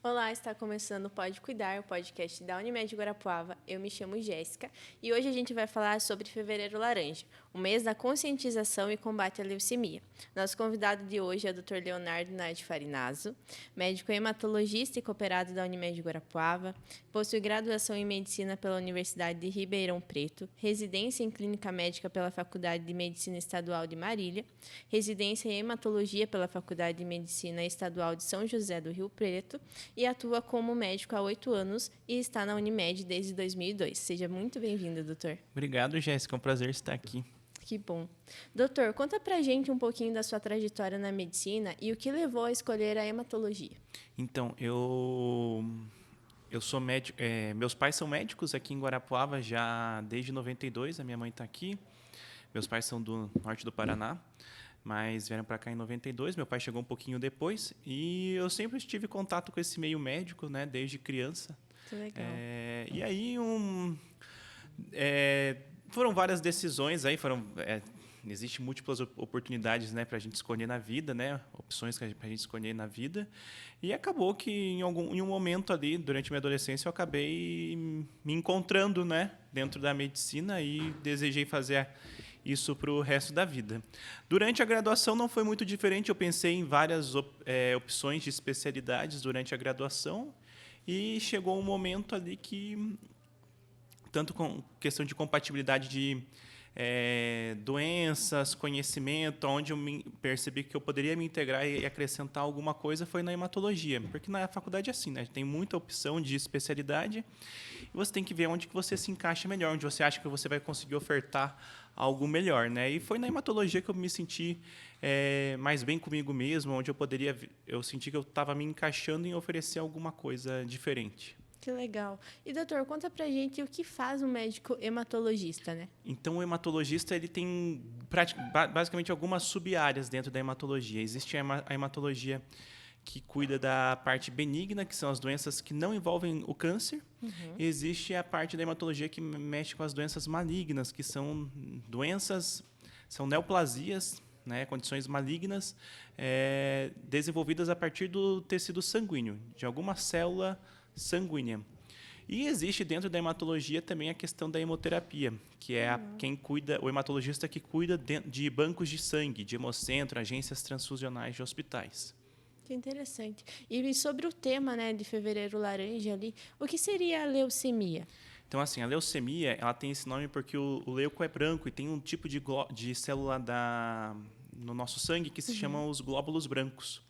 Olá, está começando o Pode Cuidar, o podcast da Unimed Guarapuava. Eu me chamo Jéssica e hoje a gente vai falar sobre Fevereiro Laranja, o mês da conscientização e combate à leucemia. Nosso convidado de hoje é o Dr. Leonardo Nardi Farinazzo, médico hematologista e cooperado da Unimed Guarapuava, possui graduação em Medicina pela Universidade de Ribeirão Preto, residência em Clínica Médica pela Faculdade de Medicina Estadual de Marília, residência em Hematologia pela Faculdade de Medicina Estadual de São José do Rio Preto e atua como médico há 8 anos e está na Unimed desde 2002. Seja muito bem-vindo, doutor. Obrigado, Jéssica. É um prazer estar aqui. Que bom. Doutor, conta pra gente um pouquinho da sua trajetória na medicina e o que levou a escolher a hematologia. Então, eu sou médico. Meus pais são médicos aqui em Guarapuava já desde 92. A minha mãe está aqui. Meus pais são do norte do Paraná, mas vieram para cá em 92. Meu pai chegou um pouquinho depois e eu sempre tive contato com esse meio médico, né, desde criança. Que legal. E aí foram várias decisões aí, existem múltiplas oportunidades, né, para a gente escolher na vida, né, opções para a gente escolher na vida, e acabou que em um momento ali durante minha adolescência eu acabei me encontrando, né, dentro da medicina e desejei fazer isso para o resto da vida. Durante a graduação não foi muito diferente, eu pensei em várias opções de especialidades durante a graduação e chegou um momento ali que, tanto com questão de compatibilidade de doenças, conhecimento, onde eu percebi que eu poderia me integrar e acrescentar alguma coisa foi na hematologia, porque na faculdade é assim, né? Tem muita opção de especialidade e você tem que ver onde que você se encaixa melhor, onde você acha que você vai conseguir ofertar algo melhor, né? E foi na hematologia que eu me senti mais bem comigo mesmo, onde eu senti que eu estava me encaixando em oferecer alguma coisa diferente. Que legal. E, doutor, conta pra gente o que faz um médico hematologista, né? Então, o hematologista ele tem basicamente algumas sub-áreas dentro da hematologia. Existe a hematologia que cuida da parte benigna, que são as doenças que não envolvem o câncer. Uhum. Existe a parte da hematologia que mexe com as doenças malignas, que são são neoplasias, né, condições malignas desenvolvidas a partir do tecido sanguíneo, de alguma célula sanguínea. E existe dentro da hematologia também a questão da hemoterapia, que é o hematologista que cuida de bancos de sangue, de hemocentro, agências transfusionais de hospitais. Que interessante. E sobre o tema, né, de Fevereiro Laranja ali, o que seria a leucemia? Então, assim, a leucemia, ela tem esse nome porque o leuco é branco e tem um tipo de célula no nosso sangue que se chama os glóbulos brancos.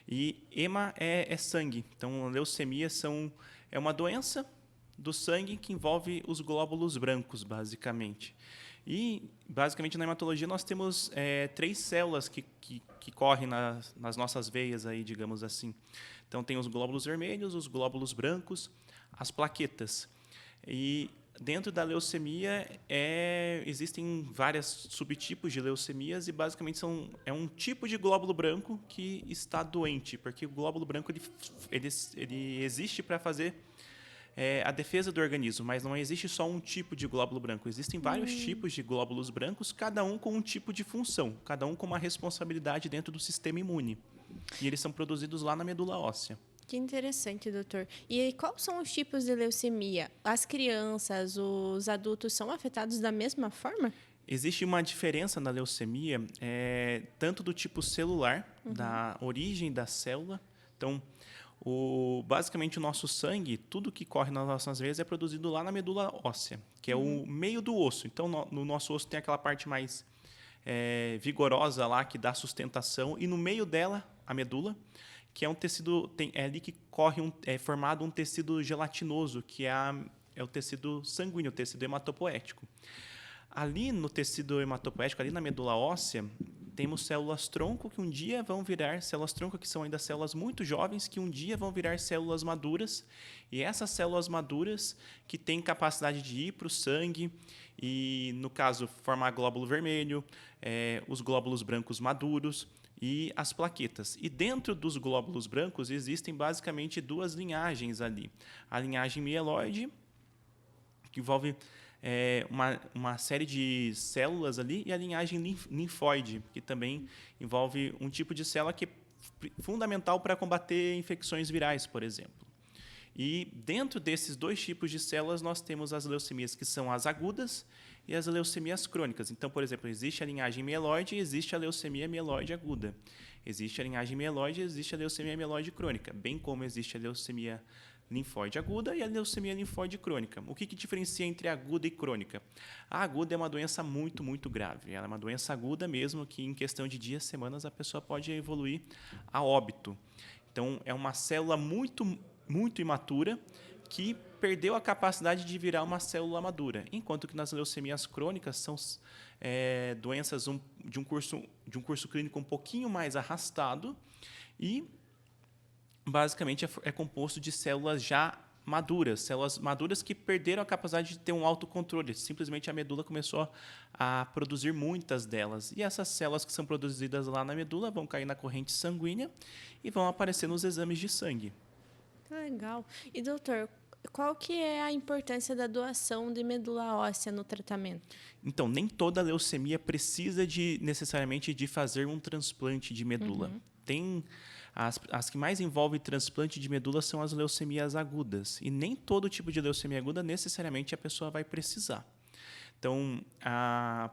E hema é sangue. Então, a leucemia é uma doença do sangue que envolve os glóbulos brancos, basicamente. E, basicamente, na hematologia, nós temos 3 células que correm nas nossas veias, aí, digamos assim. Então, tem os glóbulos vermelhos, os glóbulos brancos, as plaquetas. E dentro da leucemia existem vários subtipos de leucemias e basicamente é um tipo de glóbulo branco que está doente, porque o glóbulo branco ele existe para fazer a defesa do organismo, mas não existe só um tipo de glóbulo branco. Existem vários tipos de glóbulos brancos, cada um com um tipo de função, cada um com uma responsabilidade dentro do sistema imune. E eles são produzidos lá na medula óssea. Que interessante, doutor. E quais são os tipos de leucemia? As crianças, os adultos são afetados da mesma forma? Existe uma diferença na leucemia, tanto do tipo celular, da origem da célula. Então, basicamente, o nosso sangue, tudo que corre nas nossas veias é produzido lá na medula óssea, que é o meio do osso. Então, no nosso osso tem aquela parte mais vigorosa lá, que dá sustentação, e no meio dela, a medula, que é um tecido, é ali que é formado um tecido gelatinoso, que é o tecido sanguíneo, o tecido hematopoético. Ali no tecido hematopoético, ali na medula óssea, temos células-tronco que um dia vão virar células-tronco, que são ainda células muito jovens, que um dia vão virar células maduras. E essas células maduras que têm capacidade de ir para o sangue e, no caso, formar glóbulo vermelho, os glóbulos brancos maduros, e as plaquetas. E dentro dos glóbulos brancos existem basicamente 2 linhagens ali. A linhagem mieloide, que envolve uma série de células ali, e a linhagem linfóide, que também envolve um tipo de célula que fundamental para combater infecções virais, por exemplo. E dentro desses dois tipos de células, nós temos as leucemias que são as agudas e as leucemias crônicas. Então, por exemplo, existe a linhagem mieloide e existe a leucemia mieloide aguda. Existe a linhagem mieloide e existe a leucemia mieloide crônica, bem como existe a leucemia linfóide aguda e a leucemia linfóide crônica. O que diferencia entre aguda e crônica? A aguda é uma doença muito, muito grave. Ela é uma doença aguda mesmo, que em questão de dias, semanas, a pessoa pode evoluir a óbito. Então, é uma célula muito imatura que perdeu a capacidade de virar uma célula madura, enquanto que nas leucemias crônicas são doenças de um curso clínico um pouquinho mais arrastado e basicamente é composto de células maduras que perderam a capacidade de ter um autocontrole. Simplesmente a medula começou a produzir muitas delas. E essas células que são produzidas lá na medula vão cair na corrente sanguínea e vão aparecer nos exames de sangue. Legal. E, doutor, qual que é a importância da doação de medula óssea no tratamento? Então, nem toda leucemia precisa necessariamente de fazer um transplante de medula. Tem as que mais envolvem transplante de medula são as leucemias agudas. E nem todo tipo de leucemia aguda necessariamente a pessoa vai precisar. Então,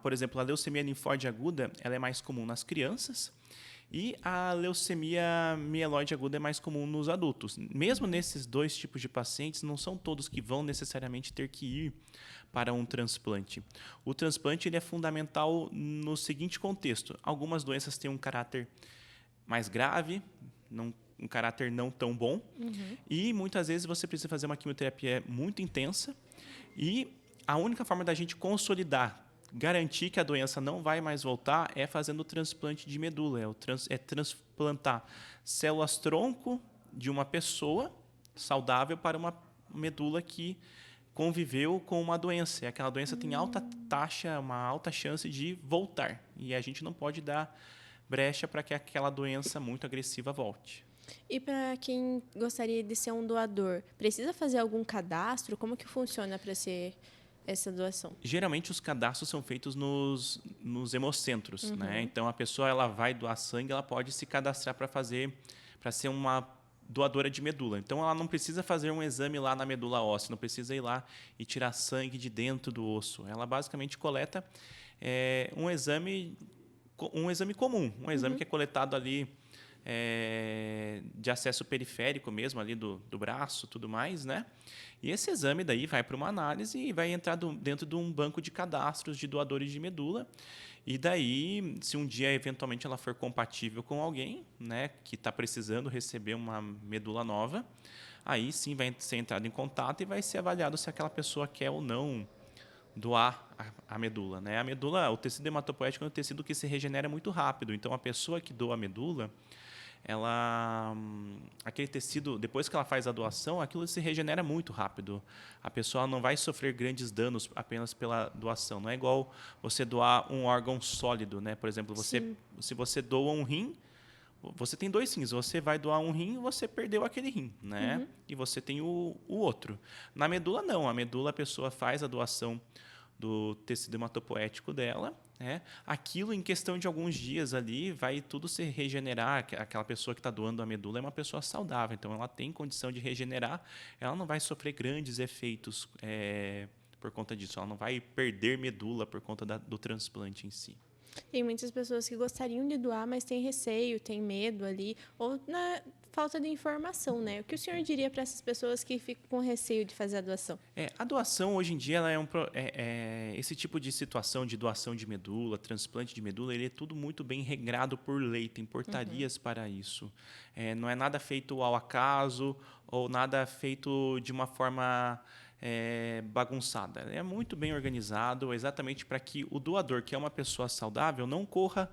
por exemplo, a leucemia linfóide aguda ela é mais comum nas crianças. E a leucemia mieloide aguda é mais comum nos adultos. Mesmo nesses dois tipos de pacientes, não são todos que vão necessariamente ter que ir para um transplante. O transplante ele é fundamental no seguinte contexto. Algumas doenças têm um caráter mais grave, um caráter não tão bom. E muitas vezes você precisa fazer uma quimioterapia muito intensa. E a única forma da gente consolidar, garantir que a doença não vai mais voltar é fazendo o transplante de medula. É transplantar células-tronco de uma pessoa saudável para uma medula que conviveu com uma doença. E aquela doença tem uma alta chance de voltar. E a gente não pode dar brecha para que aquela doença muito agressiva volte. E para quem gostaria de ser um doador, precisa fazer algum cadastro? Como que funciona para ser essa doação? Geralmente os cadastros são feitos nos hemocentros, né? Então a pessoa ela vai doar sangue, ela pode se cadastrar para ser uma doadora de medula. Então ela não precisa fazer um exame lá na medula óssea, não precisa ir lá e tirar sangue de dentro do osso. Ela basicamente coleta um exame comum, um exame que é coletado ali de acesso periférico mesmo, ali do braço, tudo mais, né? E esse exame daí vai para uma análise e vai entrar dentro de um banco de cadastros de doadores de medula. E daí, se um dia, eventualmente, ela for compatível com alguém, né, que está precisando receber uma medula nova, aí sim vai ser entrado em contato e vai ser avaliado se aquela pessoa quer ou não doar a medula, né? A medula, o tecido hematopoético é um tecido que se regenera muito rápido. Então, a pessoa que doa a medula, aquele tecido, depois que ela faz a doação, aquilo se regenera muito rápido. A pessoa não vai sofrer grandes danos apenas pela doação. Não é igual você doar um órgão sólido, né? Por exemplo, se você doa um rim, você tem 2 rins. Você vai doar um rim, você perdeu aquele rim, né? E você tem o outro. Na medula, não. A medula, a pessoa faz a doação do tecido hematopoético dela, né? Aquilo, em questão de alguns dias ali, vai tudo se regenerar. Aquela pessoa que está doando a medula é uma pessoa saudável, então ela tem condição de regenerar, ela não vai sofrer grandes efeitos por conta disso, ela não vai perder medula por conta do transplante em si. Tem muitas pessoas que gostariam de doar, mas têm receio, têm medo ali, ou na falta de informação, né? O que o senhor diria para essas pessoas que ficam com receio de fazer a doação? A doação, hoje em dia, ela esse tipo de situação de doação de medula, transplante de medula, ele é tudo muito bem regrado por lei, tem portarias para isso. Não é nada feito ao acaso ou nada feito de uma forma bagunçada. É muito bem organizado, exatamente para que o doador, que é uma pessoa saudável, não corra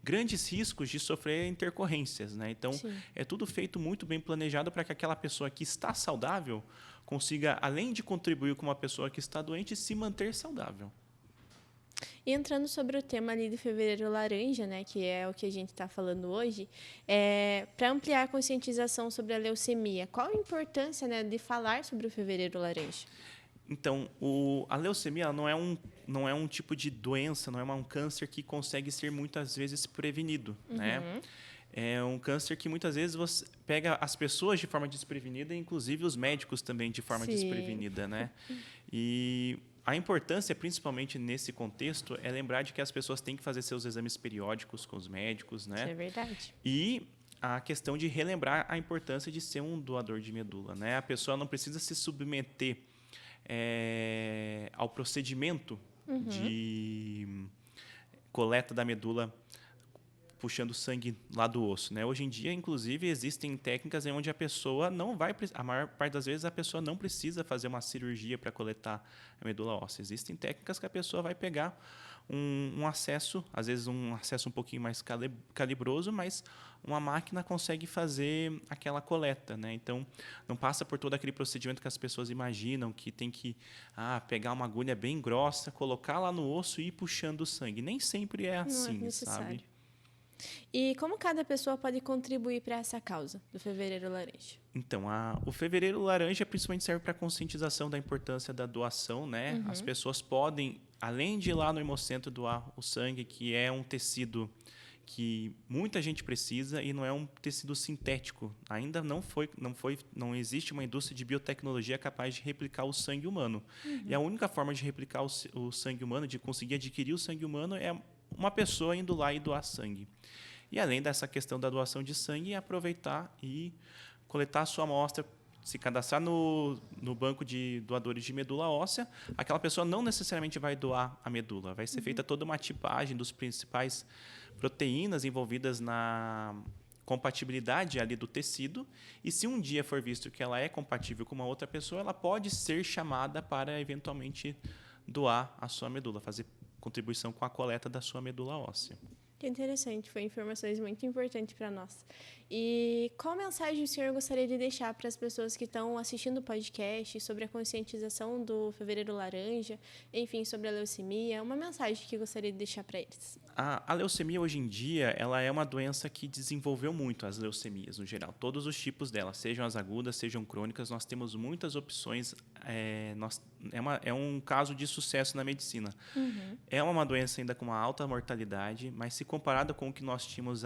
grandes riscos de sofrer intercorrências, né? Então, é tudo feito muito bem planejado para que aquela pessoa que está saudável consiga, além de contribuir com uma pessoa que está doente, se manter saudável. E entrando sobre o tema ali de Fevereiro Laranja, né, que é o que a gente está falando hoje, para ampliar a conscientização sobre a leucemia, qual a importância, né, de falar sobre o Fevereiro Laranja? Então, a leucemia não é um tipo de doença, não é um câncer que consegue ser muitas vezes prevenido, né? É um câncer que muitas vezes você pega as pessoas de forma desprevenida, inclusive os médicos também de forma desprevenida, né? E a importância, principalmente nesse contexto, é lembrar de que as pessoas têm que fazer seus exames periódicos com os médicos, né? Isso é verdade. E a questão de relembrar a importância de ser um doador de medula, né? A pessoa não precisa se submeter ao procedimento de coleta da medula puxando sangue lá do osso, né? Hoje em dia, inclusive, existem técnicas em onde a pessoa não vai, a maior parte das vezes a pessoa não precisa fazer uma cirurgia para coletar a medula óssea. Existem técnicas que a pessoa vai pegar um acesso, às vezes um acesso um pouquinho mais calibroso, mas uma máquina consegue fazer aquela coleta, né? Então, não passa por todo aquele procedimento que as pessoas imaginam, que tem que pegar uma agulha bem grossa, colocar lá no osso e ir puxando o sangue. Nem sempre é assim, Não é necessário. sabe? E como cada pessoa pode contribuir para essa causa do Fevereiro Laranja? Então, o Fevereiro Laranja principalmente serve para a conscientização da importância da doação, né? As pessoas podem, além de ir lá no Hemocentro doar o sangue, que é um tecido que muita gente precisa e não é um tecido sintético. Ainda não existe uma indústria de biotecnologia capaz de replicar o sangue humano. E a única forma de replicar o sangue humano, de conseguir adquirir o sangue humano, é uma pessoa indo lá e doar sangue. E além dessa questão da doação de sangue, aproveitar e coletar a sua amostra, se cadastrar no banco de doadores de medula óssea. Aquela pessoa não necessariamente vai doar a medula, vai ser feita toda uma tipagem dos principais proteínas envolvidas na compatibilidade ali do tecido, e se um dia for visto que ela é compatível com uma outra pessoa, ela pode ser chamada para eventualmente doar a sua medula, fazer contribuição com a coleta da sua medula óssea. Que interessante, foi informações muito importantes para nós. E qual mensagem o senhor gostaria de deixar para as pessoas que estão assistindo o podcast sobre a conscientização do Fevereiro Laranja, enfim, sobre a leucemia? Uma mensagem que gostaria de deixar para eles. A leucemia, hoje em dia, ela é uma doença que desenvolveu muito, as leucemias, no geral. Todos os tipos delas, sejam as agudas, sejam crônicas, nós temos muitas opções. É um caso de sucesso na medicina. É uma doença ainda com uma alta mortalidade, mas se comparado com o que nós tínhamos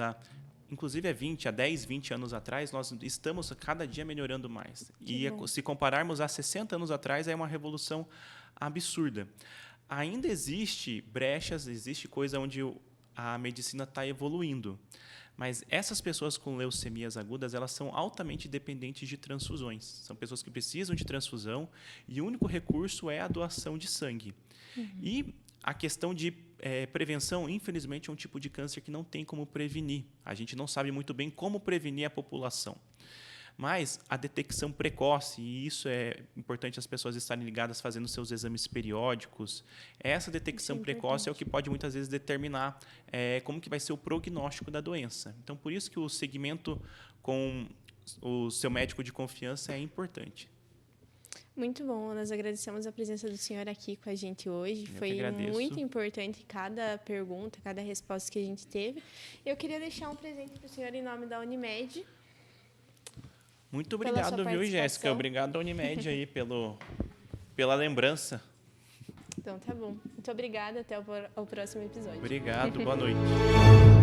inclusive há 10, 20 anos atrás, nós estamos cada dia melhorando mais. Se compararmos a 60 anos atrás, é uma revolução absurda. Ainda existe brechas, existe coisa onde a medicina está evoluindo. Mas essas pessoas com leucemias agudas, elas são altamente dependentes de transfusões. São pessoas que precisam de transfusão e o único recurso é a doação de sangue. E a questão de prevenção, infelizmente, é um tipo de câncer que não tem como prevenir. A gente não sabe muito bem como prevenir a população. Mas a detecção precoce, e isso é importante as pessoas estarem ligadas fazendo seus exames periódicos, essa detecção precoce é o que pode muitas vezes determinar como que vai ser o prognóstico da doença. Então, por isso que o segmento com o seu médico de confiança é importante. Muito bom, nós agradecemos a presença do senhor aqui com a gente hoje. Foi muito importante cada pergunta, cada resposta que a gente teve. Eu queria deixar um presente para o senhor em nome da Unimed. Muito obrigado, viu, Jéssica? Obrigado à Unimed aí pela lembrança. Então, tá bom. Muito obrigada. Até o próximo episódio. Obrigado. Boa noite.